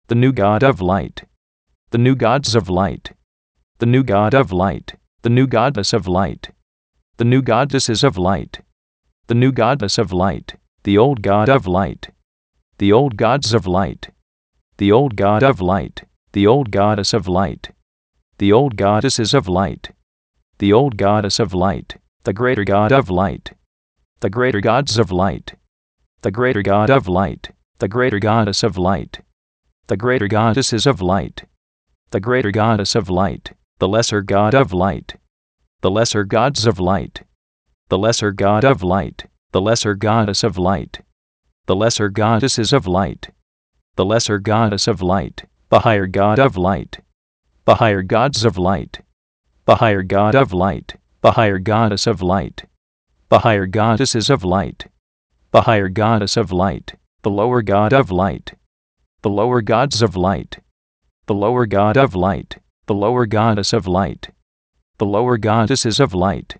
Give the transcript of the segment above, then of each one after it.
the new God of light, the new gods of light, the new God of light, the new goddess of light, the new goddesses of light, the new goddess of light, the old God of light, the old gods of light, the old God of light, the old goddess of light, the old goddesses of light, the old goddess of light, the greater God of light, the greater gods of light, the greater God of light, the greater goddess of light, the greater goddesses of light, the greater goddess of light, the lesser God of light, the lesser gods of light, the lesser God of light, the lesser goddess of light, the lesser goddesses of light, the lesser goddess of light, the higher God of light, the higher gods of light, the higher God of light, the higher goddess of light, the higher goddesses of light, the higher goddess of light, the lower God of light, the lower gods of light, the lower God of light, the lower goddess of light, the lower goddesses of light,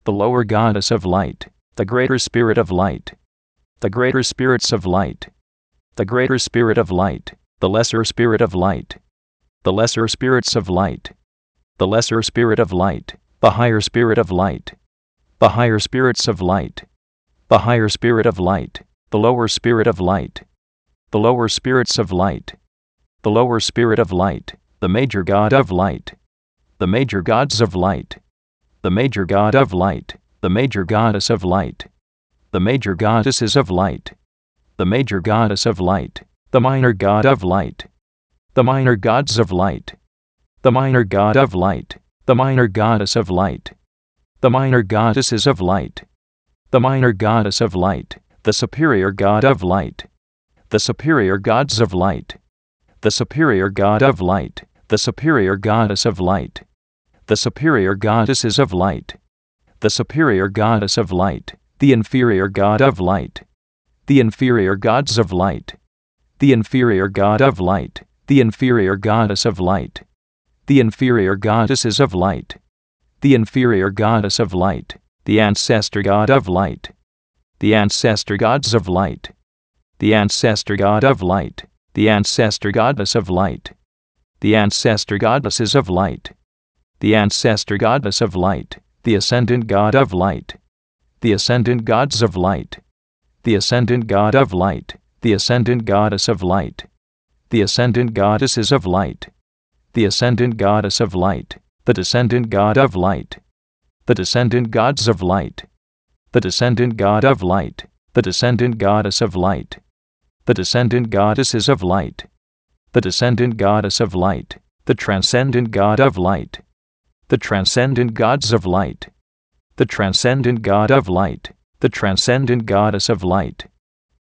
the lower goddess of light, the greater spirit of light, the greater spirits of light, the greater spirit of light, the lesser spirit of light, the lesser spirits of light, the lesser spirit of light, the higher spirit of light, the higher spirits of light, the higher spirit of light, the lower spirit of light, the lower spirits of light, the lower spirit of light, the major God of light, the major gods of light, the major God of light, the major goddess of light, the major goddesses of light, the major goddess of light, the minor God of light, the minor gods of light, the minor God of light, the minor goddess of light, the minor goddesses of light, the minor goddess of light, the superior God of light, the superior gods of light, the superior God of light, the superior goddess of light, the superior goddesses of light, the superior goddess of light, the inferior God of light, the inferior gods of light, the inferior God of light, the inferior goddess of light, the inferior goddesses of light, the inferior goddess of light, the ancestor God of light, the ancestor gods of light, the ancestor God of light, the ancestor goddess of light, the ancestor goddesses of light, the ancestor goddess of light, the ascendant God of light, the ascendant gods of light, the ascendant God of light, the ascendant goddess of light, the ascendant goddesses of light, the ascendant goddess of light, the descendant God of light, the descendant gods of light, the descendant God of light, the descendant goddess of light, the descendant goddesses of light, the descendant goddess of light, the transcendent God of light, the transcendent gods of light, the transcendent God of light, the transcendent goddess of light,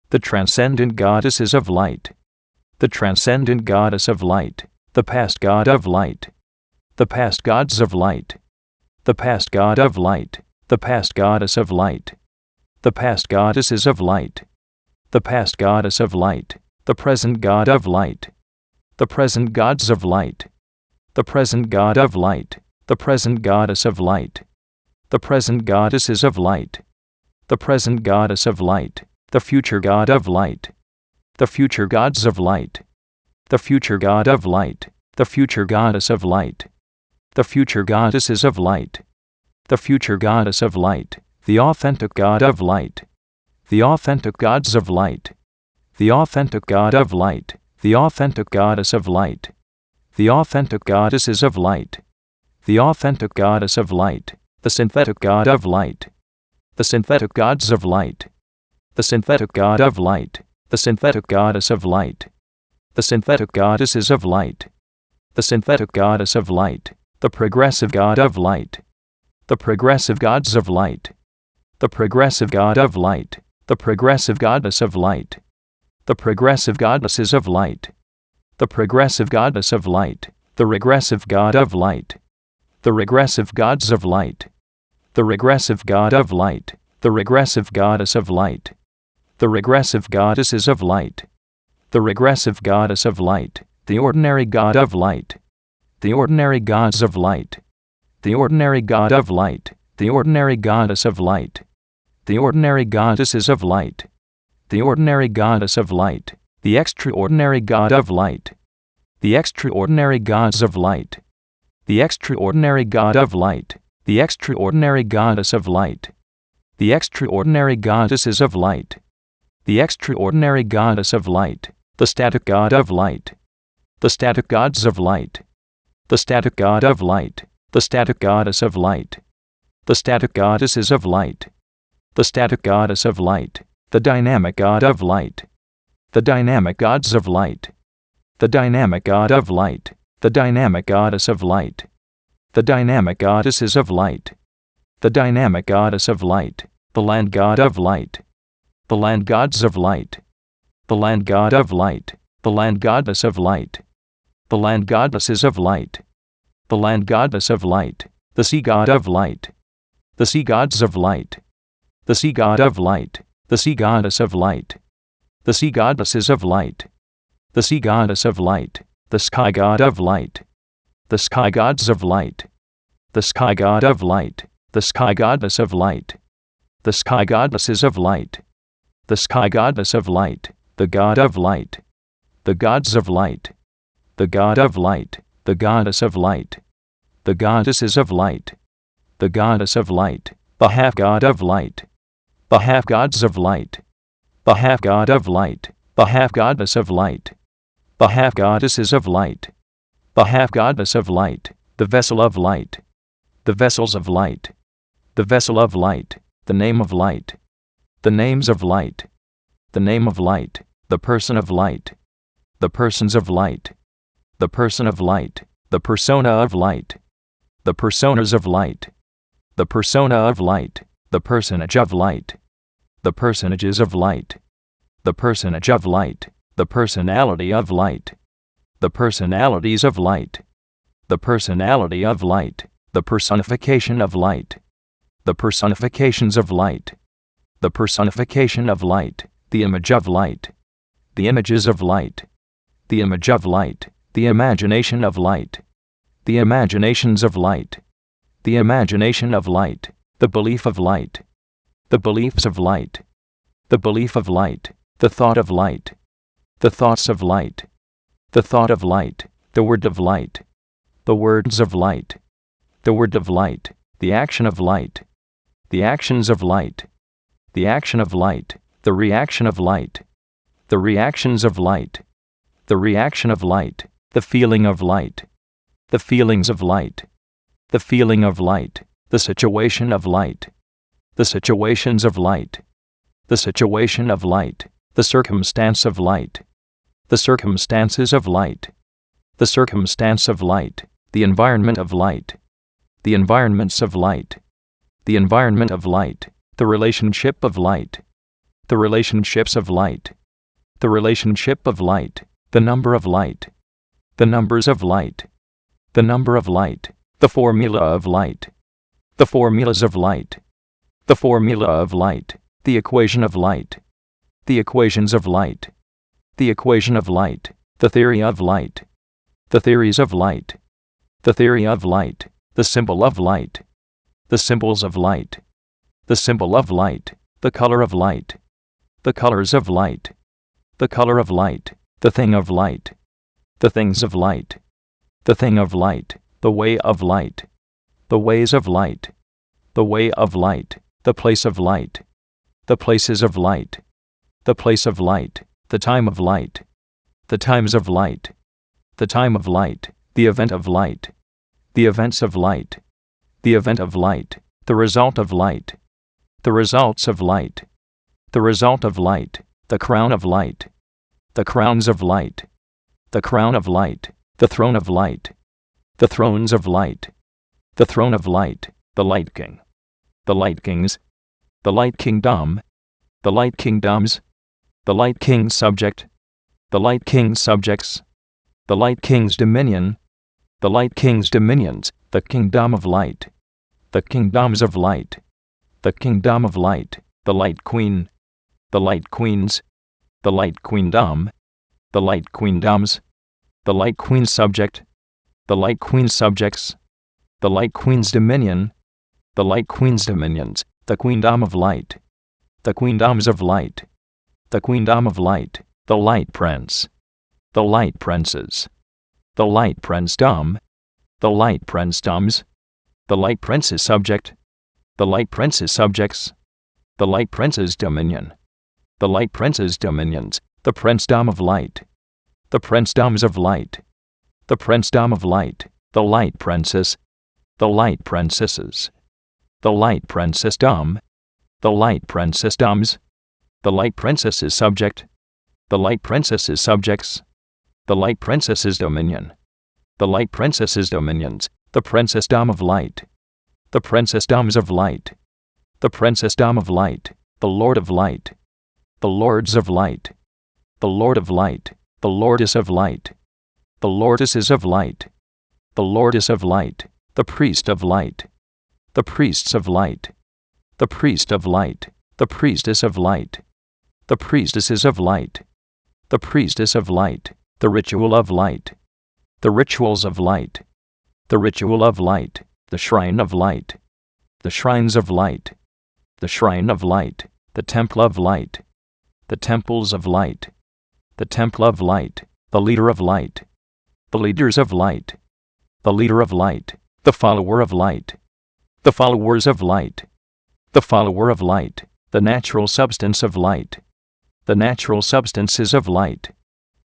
the transcendent goddesses of light, the transcendent goddess of light, the past God of light, the past gods of light, the past God of light, the past goddess of light, the past goddesses of light, the past goddess of light, the present God of light, the present gods of light, the present God of light, the present goddess of light, the present goddesses of light, the present goddess of light, the future God of light, the future gods of light, the future God of light, the future goddess of light, the future goddesses of light, the future goddess of light, the authentic God of light, the authentic gods of light, the authentic God of light, the authentic goddess of light, the authentic goddesses of light, the authentic goddess of light, the synthetic God of light, the synthetic gods of light, the synthetic God of light, the synthetic goddess of light, the synthetic goddesses of light, the synthetic goddess of light, the progressive God of light, the progressive gods of light, the progressive God of light, the progressive goddess of light, the progressive goddesses of light, the progressive goddess of light, the regressive God of light, the regressive gods of light, the regressive God of light, the regressive goddess of light, the regressive goddesses of light, the regressive goddess of light, the ordinary God of light, the ordinary gods of light, the ordinary God of light, the ordinary goddess of light, the ordinary goddesses of light, the ordinary goddess of light, the extraordinary God of light, the extraordinary gods of light, the extraordinary God of light, the extraordinary goddess of light, the extraordinary goddesses of light, the extraordinary goddess of light, the static God of light, the static gods of light, the static God of light, the static goddess of light, the static goddesses of light, the static goddess of light, the dynamic God of light, the dynamic gods of light, the dynamic God of light, the dynamic goddess of light, the dynamic goddesses of light, the dynamic goddess of light, the land God of light, the land gods of light, the land God of light, the land goddess of light, the land goddesses of light, the land goddess of light, the sea God of light, the sea gods of light, the sea God of light, the sea goddess of light, the sea goddesses of light, the sea goddess of light, the sky God of light, the sky gods of light, the sky God of light, the sky goddess of light, the sky goddesses of light, the sky goddess of light, the God of light, the gods of light, the God of light, the goddess of light, the goddesses of light, the goddess of light, the half God of light, the half gods of light, the half God of light, the half goddess of light, the half goddesses of light, the half goddess of light, the vessel of light, the vessels of light, the vessel of light, the name of light, the names of light, the name of light, the person of light, the persons of light, the person of light, the persona of light, the personas of light, the persona of light, the personage of light, the personages of light, the personage of light, the personality of light, the personalities of light, the personality of light, the personification of light, the personifications of light, the personification of light, the image of light, the images of light, the image of light, the imagination of light, the imaginations of light, the imagination of light, the belief of light, the beliefs of light, the belief of light, the thought of light, the thoughts of light, the thought of light, the word of light, the words of light, the word of light, the action of light, the actions of light, the action of light, the reaction of light, the reactions of light, the reaction of light, the feeling of light, the feelings of light, the feeling of light, the situation of light, the situations of light, the situation of light, the circumstance of light, the circumstances of light, the circumstance of light, the environment of light, the environments of light, the environment of light, the relationship of light, the relationships of light, the relationship of light, the number of light, the numbers of light, the number of light, the formula of light, the formulas of light, the formula of light, the equation of light, the equations of light, the equation of light, the theory of light, the theories of light, the theory of light, the symbol of light, the symbols of light, the symbol of light, the color of light, the colors of light, the color of light, the thing of light, the things of light, the thing of light, the way of light, the ways of light, the way of light, the place of light, the places of light, the place of light, the time of light, the times of light, the time of light, the event of light, the events of light, the event of light, the result of light, the results of light, the result of light, the crown of light, the crowns of light, the crown of light, the throne of light, the thrones of light, the throne of light, the light king, the light kings, the light kingdom, the light kingdoms, the light king's subject, the light king's subjects, the light king's dominion, the light king's dominions, the kingdom of light, the kingdoms of light, the kingdom of light, the light queen, the light queens, the light queendom, the light queendoms, the light queen's subject, the light queen's subjects, the light queen's dominion, the light queen's dominions, the queendom of light, the queendoms of light, the queendom of light, The light prince. The light princes. The light princedom. The light princedoms. The light prince is subject. The light prince is subjects. The light prince's dominion. The light prince's dominions. The princedom of light. The princedoms of light. The princedom of light. The light princess. The light princesses. The light princessdom. The light princessdoms. The light princess is subject. The light princess is subjects. The light princess's dominion. The light princess's dominions. The princessdom of light. The princessdoms of light. The princessdom of light. The lord of light. The lords of light. The lord of light. The lordess of light. The lordesses of light. The lordess of light. The priest of light. The priests of light. The priest of light. The priestess of light. The priestesses of light. The priestess of light. The ritual of light. The rituals of light. The ritual of light. The shrine of light. The shrines of light. The shrine of light. The temple of light. The temples of light. The temple of light. The leader of light. The leaders of light. The leader of light. The follower of light. The followers of light. The follower of light. The natural substance of light. The natural substances of light.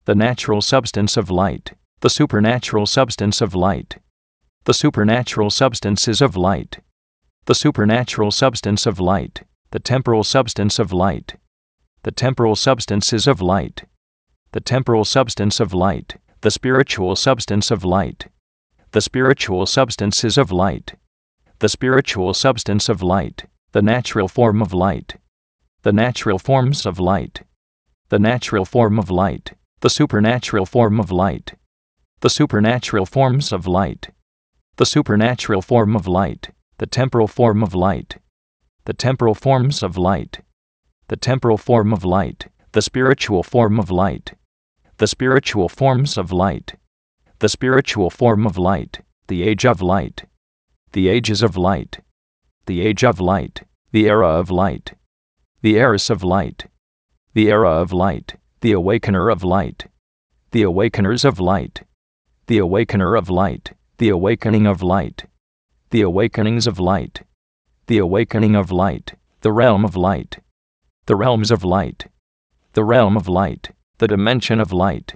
The natural substance of light. The supernatural substance of light. The supernatural substances of light. The supernatural substance of light. The temporal substance of light. The temporal substances of light. The temporal substance of light. The spiritual substance of light. The spiritual substances of light. The spiritual substance of light. The natural form of light. The natural forms of light. The natural form of light. The supernatural form of light. The supernatural forms of light. The supernatural form of light. The temporal form of light. The temporal forms of light. The temporal form of light. The spiritual form of light. The spiritual forms of light. The spiritual form of light. The age of light. The ages of light. The age of light. The era of light. The heiress of light. The era of light. The awakener of light. The awakeners of light. The awakener of light. The awakening of light. The awakenings of light. The awakening of light. The realm of light. The realms of light. The realm of light. The dimension of light.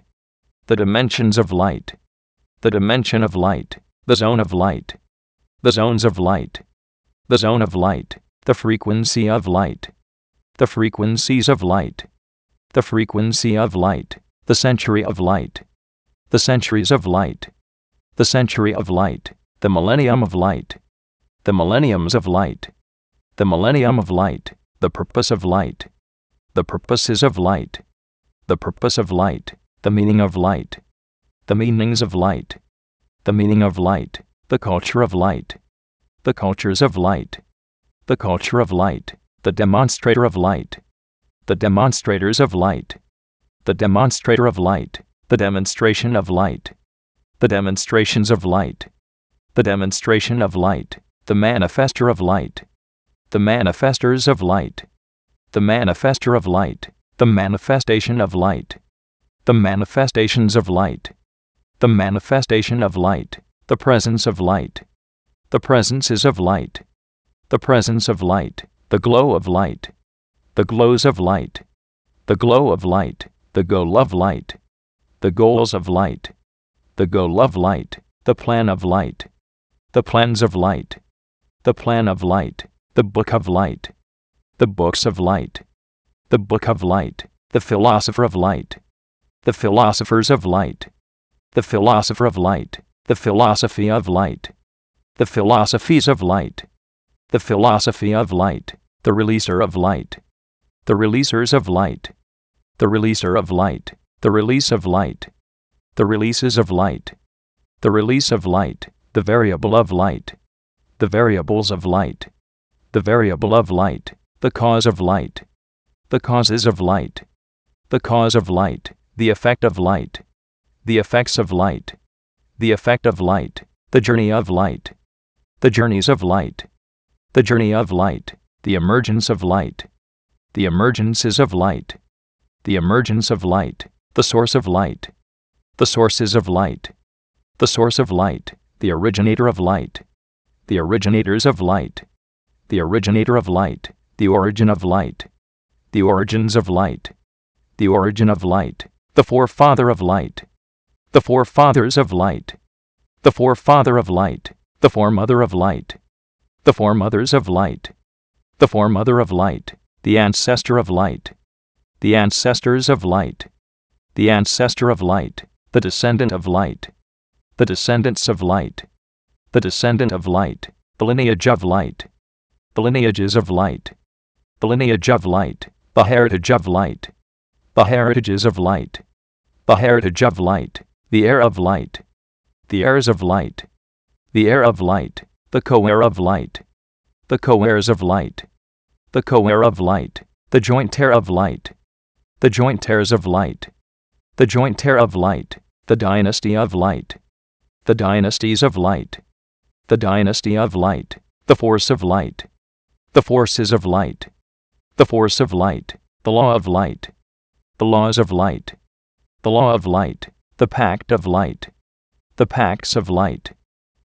The dimensions of light. The dimension of light. The zone of light. The zones of light. The zone of light. The frequency of light. The frequencies of light. The frequency of light. The century of light. The centuries of light. The century of light. The millennium of light. The millenniums of light. The millennium of light. The purpose of light. The purposes of light. The purpose of light. The meaning of light. The meanings of light. The meaning of light. The culture of light. The cultures of light. The culture of light. The demonstrator of light. The demonstrators of light. The demonstrator of light. The demonstration of light. The demonstrations of light. The demonstration of light. The manifester of light. The manifestors of light. The manifester of light. The manifestation of light. The manifestations of light. The manifestation of light. The presence of light. The presences of light. The presence of light. The glow of light. The glows of light. The glow of light. The goal of light. The goals of light. The goal of light. The plan of light. The plans of light. The plan of light. The book of light. The books of light. The book of light. The philosopher of light. The philosophers of light. The philosopher of light. The philosophy of light. The philosophies of light. The philosophy of light. The releaser of light. The releasers of light. The releaser of light. The release of light. The releases of light. The release of light. The variable of light. The variables of light. The variable of light. The cause of light. The causes of light. The cause of light. The effect of light. The effects of light. The effect of light. The journey of light. The journeys of light. The journey of light. The emergence of light. The emergences of light. the emergence of light, the source of light, the sources of light, the source of light, the originator of light, the originators of light, the originator of light, the origin of light, the origins of light, the origin of light, the forefather of light, the forefathers of light, the forefather of light, the foremother of light, the foremothers of light, the foremother of light, the ancestor of light, the ancestors of light, the ancestor of light, the descendant of light, the descendants of light, the descendant of light, the lineage of light, the lineages of light, the lineage of light, the heritage of light, the heritages of light, the heritage of light, the heir of light, the heirs of light, the heir of light, the co-heir of light, the co-heirs of light, the co-heir of light, the joint heir of light, the joint heirs of light, the joint heir of light, the dynasty of light, the dynasties of light, the dynasty of light, the force of light, the forces of light, the force of light, the law of light, the laws of light, the law of light, the pact of light, the pacts of light,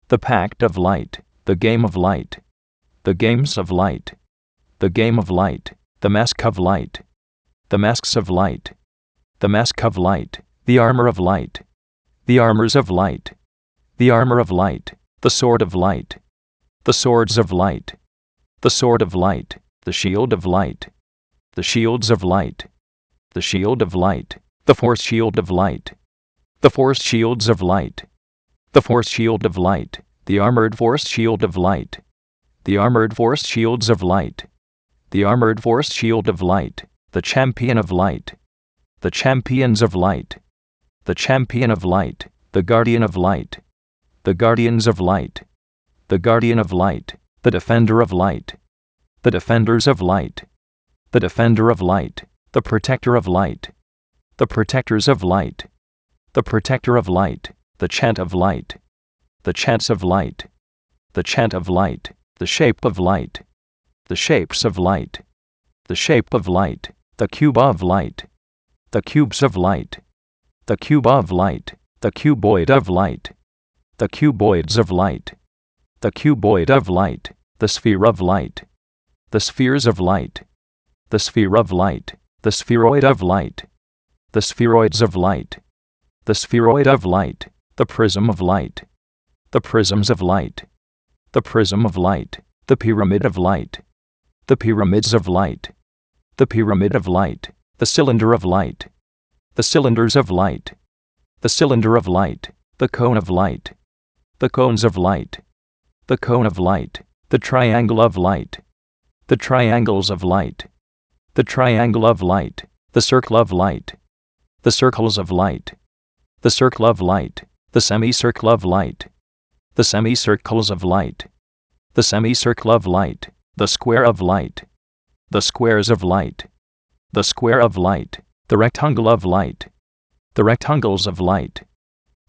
the pact of light, the game of light, the games of light, the game of light, the mask of light, the masks of light, the mask of light, the armor of light, the armors of light, the armor of light, the sword of light, the swords of light, the sword of light, the shield of light, the shields of light, the shield of light, the force shield of light, the force shields of light, the force shield of light, the armored force shield of light, the armored force shields of light, the armored force shield of light, the champion of light, the champions of light, the champion of light, the guardian of light, the guardians of light, the guardian of light, the defender of light, the defenders of light, the defender of light, the protector of light, the protectors of light, the protector of light, the chant of light, the chants of light, the chant of light, the shape of light, the shapes of light, the shape of light, the cube of light, the cubes of light, the cube of light, the cuboid of light, the cuboids of light, the cuboid of light, the sphere of light, the spheres of light, the sphere of light, the spheroid of light, the spheroids of light, the spheroid of light, the prism of light, the prisms of light, the prism of light, the pyramid of light, the pyramids of light, the pyramid of light, the cylinder of light, the cylinders of light, the cylinder of light, the cone of light, the cones of light, the cone of light, the triangle of light, the triangles of light, the triangle of light, the circle of light, the circles of light, the circle of light, the semicircle of light, the semicircles of light, the semicircle of light, the square of light, the squares of light, the square of light, the rectangle of light, the rectangles of light,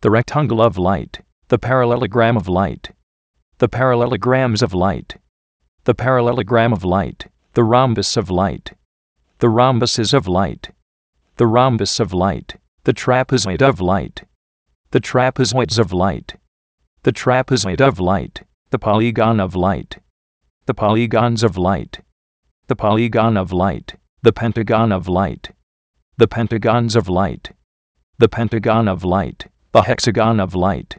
the rectangle of light, the parallelogram of light, the parallelograms of light, the parallelogram of light, the rhombus of light, the rhombuses of light, the rhombus of light, the trapezoid of light, the trapezoids of light, the trapezoid of light, the polygon of light, the polygons of light, the polygon of light, the pentagon of light, the pentagons of light, the pentagon of light, the hexagon of light,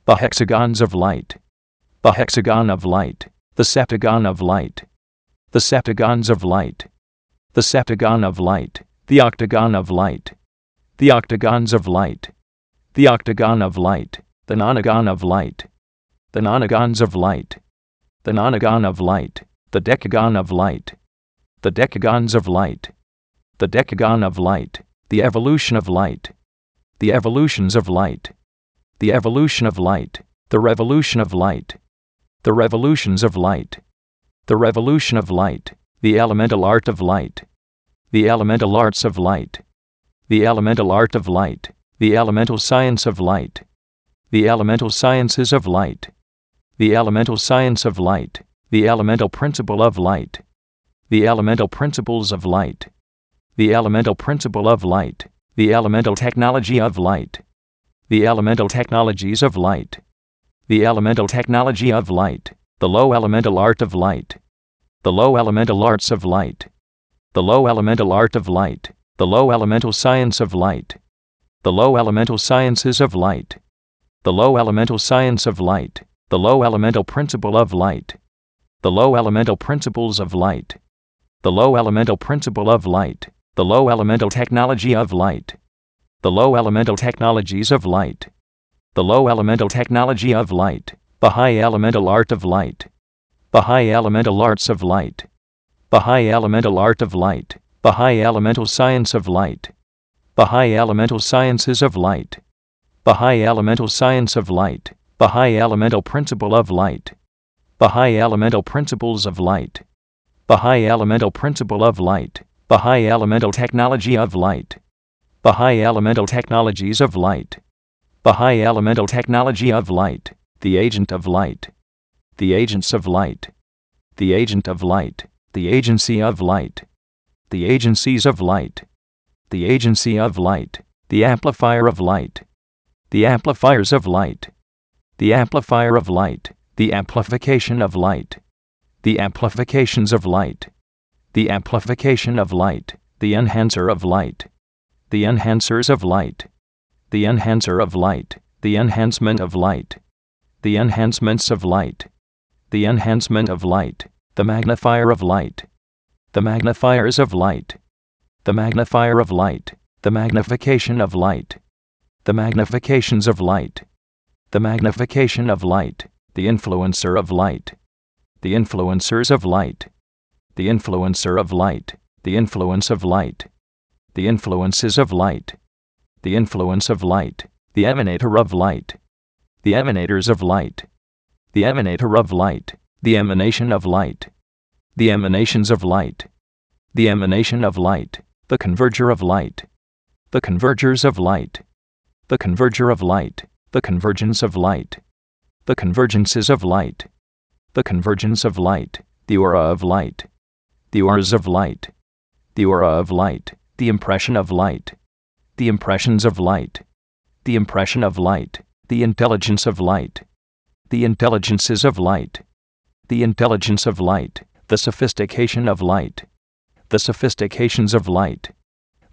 the hexagons of light, the hexagon of light, the septagon of light, the septagons of light, the septagon of light, the octagon of light, the octagons of light, the octagon of light, the nonagon of light, the nonagons of light, the nonagon of light, the decagon of light, the decagons of light, the decagon of light, the evolution of light, the evolutions of light, the evolution of light, the revolution of light, the revolutions of light, the revolution of light, the elemental art of light, the elemental arts of light, the elemental art of light, the elemental science of light, the elemental sciences of light, the elemental science of light, the elemental principle of light, the elemental principles of light, the elemental principle of light, the elemental technology of light, the elemental technologies of light, the elemental technology of light, the low elemental art of light, the low elemental arts of light, the low elemental art of light, the low elemental science of light, the low elemental sciences of light, the low elemental science of light, the low elemental principle of light, the low elemental principles of light, the low elemental principle of light, the low elemental technology of light, the low elemental technologies of light, the low elemental technology of light, the high elemental art of light, the high elemental arts of light, the high elemental art of light, the high elemental science of light, the high elemental sciences of light, the high elemental science of light, the high elemental principle of light, the high elemental principles of light, the high elemental principle of light, the high elemental technology of light, the high elemental technologies of light, the high elemental technology of light, the agent of light, the agents of light, the agent of light, the agency of light, the agencies of light, the agency of light, the amplifier of light, the amplifiers of light, the amplifier of light, the amplification of light, the amplifications of light, the amplification of light, the enhancer of light, the enhancers of light, the enhancer of light, the enhancement of light, the enhancements of light, the enhancement of light, the magnifier of light, the magnifiers of light, the magnifier of light, the magnification of light, the magnifications of light, the magnification of light, the influencer of light, the influencers of light, the influencer of light, the influence of light, the influences of light, the influence of light, the emanator of light, the emanators of light, the emanator of light, the emanation of light, the emanations of light, the emanation of light, the converger of light, the convergers of light, the converger of light, the convergence of light, the convergences of light, the convergence of light, the aura of light, the auras of light, the aura of light, the impression of light, the impressions of light, the impression of light, the intelligence of light, the intelligences of light, the intelligence of light, the sophistication of light, the sophistications of light,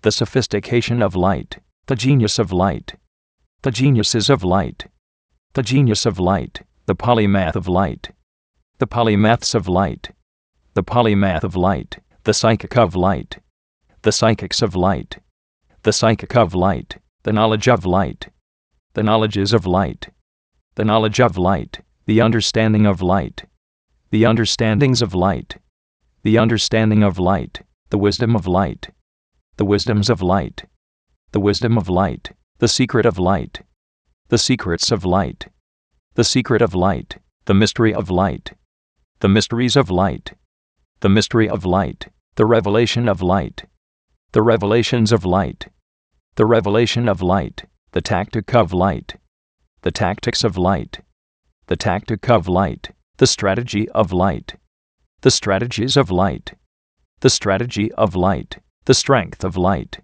the sophistication of light, the genius of light, the geniuses of light, the genius of light, the polymath of light, the polymaths of light, the polymath of light, the psychic of light, the psychics of light, the psychic of light, the knowledge of light, the knowledges of light, the knowledge of light, the understanding of light, the understandings of light, the understanding of light, the wisdom of light, the wisdoms of light, the wisdom of light, the secret of light, the secrets of light, the secret of light, the mystery of light, the mysteries of light, the mystery of light, the revelation of light, the revelations of light, the revelation of light, the tactic of light, the tactics of light, the tactic of light, the strategy of light, the strategies of light, the strategy of light, the strength of light,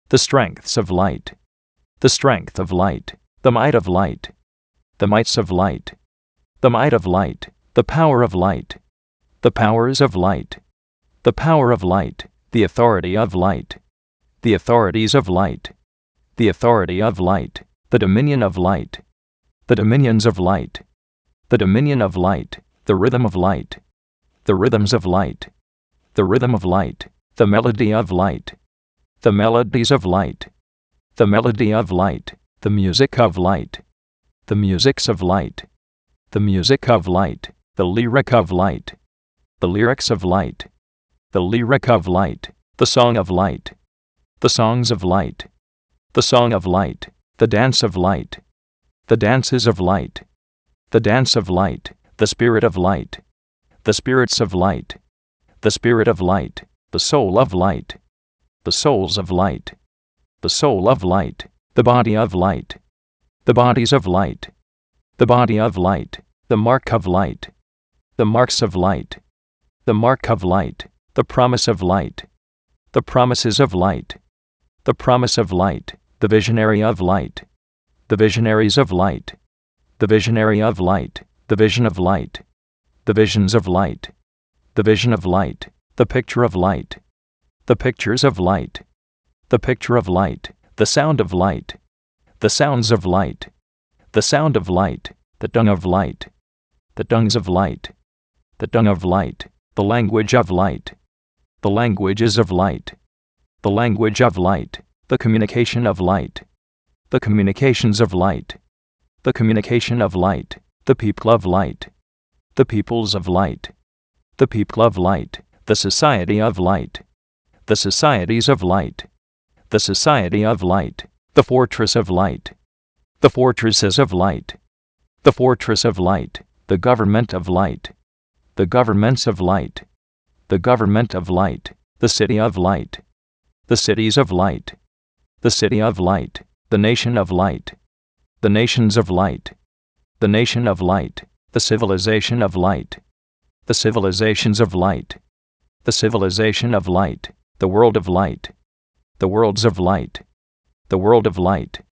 the strengths of light, the strength of light, the might of light, the mights of light, the might of light, the power of light, the powers of light, the power of light, the authority of light, the authorities of light, the authority of light, the dominion of light, the dominions of light, the dominion of light, the rhythm of light, the rhythms of light, the rhythm of light, the melody of light, the melodies of light, the melody of light, the music of light, the musics of light, the music of light, the lyric of light, the lyrics of light, the lyric of light, the song of light, the songs of light, the song of light, the dance of light, the dances of light, the dance of light, the spirit of light, the spirits of light, the spirit of light, the soul of light, the souls of light, the soul of light, the body of light, the bodies of light, the body of light, the mark of light, the marks of light, the mark of light, the promise of light, The promises of light. The promise of light. The visionary of light. The visionaries of light. The visionary of light. The vision of light. The visions of light. The vision of light. The picture of light. The pictures of light. The picture of light. The sound of light. The sounds of light. The sound of light. The dung of light. The dungs of light. The dung of light. The language of light. The languages of light. The language of light. The communication of light. The communications of light. The communication of light. The people of light. The peoples of light. The people of light. The society of light. The societies of light. The society of light. The fortress of light. The fortresses of light. The fortress of light. The government of light. The governments of light. The government of light. The city of light. The cities of light. The city of light. The nation of light. The nations of light. The nation of light. The civilization of light. The civilizations of light. The civilization of light. The world of light. The worlds of light. The world of light.